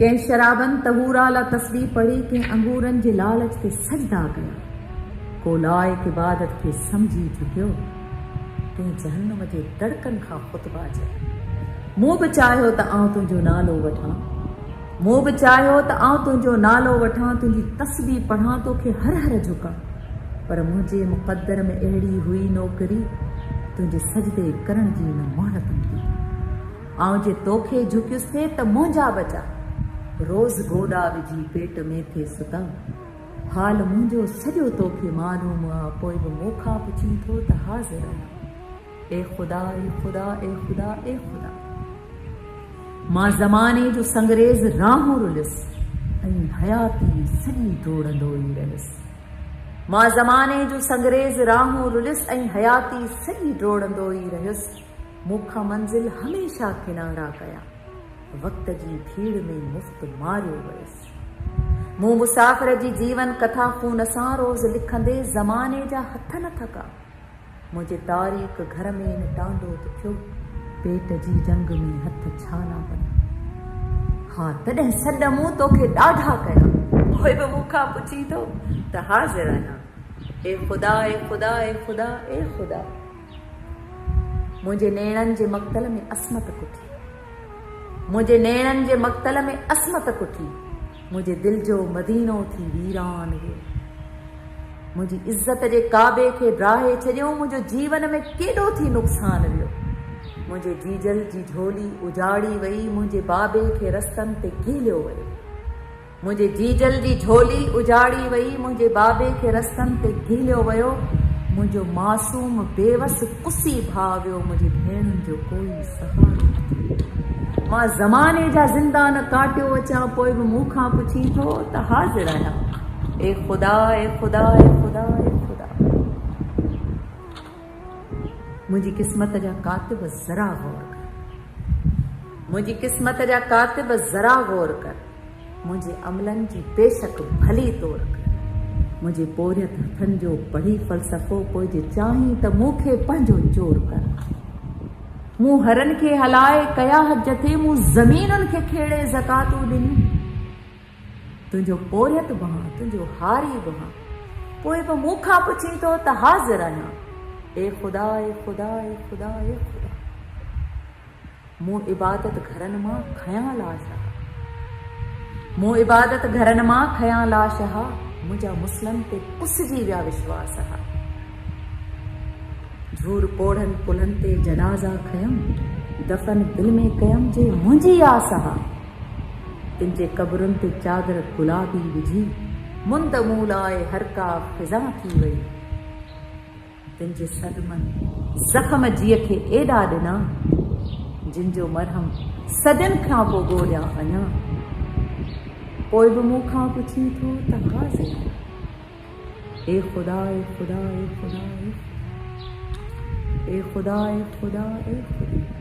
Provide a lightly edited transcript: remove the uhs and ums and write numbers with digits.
कंहिं शराबन तहूरा ला तस्बीह पढ़ी, कंहिं अंगूरन जे लालच ते सजदा कया, को लाइक इबादत खे समझी झुकियो, कंहिं जहन्नम जे दड़कन खां ख़ुतबा चया। मूं बि चाहियो त आउं तुंहिंजो नालो वठां, मूं बि चाहियो त आउं तुंहिंजो नालो वठां, तुंहिंजी तस्बीह पढ़ां, तोखे हर हर झुकां, पर मुंहिंजे मुक़द्दर में अहिड़ी हुई नौकरी, तुंहिंजे सजदे करण जी न मोहलत मिली। आउं जे तोखे झुकियुसि थे त मुंहिंजा बचा, रोज़ गोॾा विझी पेट में थे सुता। हाल मुंहिंजो सॼो तोखे मालूम आहे, पोइ बि मूंखां पुछी थो त हाज़िर आहियां। ए ख़ुदा, ए ख़ुदा, ए ख़ुदा, ए ख़ुदा, मां ज़माने जो संग्रेज़ राहूं रुलियुसि ऐं हयाती सॼी डोड़ंदो ई रहियुसि। मां ज़माने जो संग्रेज़ राहूं रुलियुसि ऐं हयाती सॼी डोड़ंदो ई रहियुसि। मूंखां मंज़िल हमेशह किनारा कया, वक़्त जी भीड़ में मुफ़्त मारियो वियुसि। मूं मुसाफ़िर जी जीवन कथा खून सां रोज़ लिखंदे ज़माने जा हथ न थका। मुंहिंजे तारीख़ घर में न टांडो त थियो, पेट जी जंग में हथ छा न बना। हा तॾहिं सॾ मूं तोखे ॾाढा कया, पोइ बि मूंखां पुछी थो त हाज़िर आहियां। ए ख़ुदा, ए ख़ुदा, ए ख़ुदा, ए ख़ुदा, मुंहिंजे नेणनि जे मक़्तल में असमत कुठी, मुंहिंजे नेणनि जे मक़्तल में असमत कुठी, मुंहिंजे दिलि जो मदीनो थी वीरान वियो। मुंहिंजी इज़त जे काबे खे ड्राहे छॾियो, मुंहिंजो जीवन में केॾो थी नुक़सान वियो। मुंहिंजे जीजल जी झोली उजाड़ी वई, मुंहिंजे बाबे खे रस्तनि ते कीलियो वियो। मुंहिंजे जीजल जी झोली उजाड़ी वई, मुंहिंजे बाबे खे रस्तनि ते कीलियो वियो। मुंहिंजो मासूम बेवस कुसी भाउ वियो, मुंहिंजी भेणुनि जो कोई सहारो। मां ज़माने जा ज़िंदान काटियो अचां, पोइ बि मूंखां पुछी थो त हाज़िर आहियां। ए ख़ुदा, ए ख़ुदा, ए ख़ुदा, ए ख़ुदा, मुंहिंजी क़िस्मत जा कातिब ज़रा गौर कर, मुंहिंजी क़िस्मत जा कातिब ज़रा गौर कर, मुंहिंजे अमलनि जी बेशक भली तौर कर। मुंहिंजे पोरियत हथनि जो पढ़ी फ़लसफ़ो, पोइ जे चाहीं त मूंखे पंहिंजो चोर कर। मूं हरनि खे हलाए कया हज थे, मूं ज़मीनुनि खे खेड़े ज़कातूं ॾिनियूं। तुंहिंजो पोरियत बहां, तुंहिंजो हारी बहां, पोइ बि मूंखां पुछी थो त हाज़िर आहियां। ए ख़ुदा, ए ख़ुदा, ए ख़ुदा, ए ख़ुदा, मूं इबादत घरनि मां खयां लाशा, मूं इबादत घरनि मां खयां लाशा, मुंहिंजा मुस्लिम ते पुसजी विया विश्वास हा। झूर पोढ़नि पुलनि ते जनाज़ा खयमि, दफ़न दिलि में कयमि जे मुंहिंजी आस हा। तुंहिंजे कब्रुनि ते चादर गुलाबी विझी, मुंद मूं लाइ हर का फ़िज़ा थी वई। तुंहिंजे सदमनि ज़ख़्म जीअ खे एॾा ॾिना, जिन जो मरहम सदियुनि खां पोइ ॻोल्हिया अञा। पोइ बि मूंखां पुछी थो त हाज़िर आहियां। ए ख़ुदा, ए ख़ुदा, ए ख़ुदा, ए ख़ुदा, ए ख़ुदा, ए ख़ुदा, ए ख़ुदा।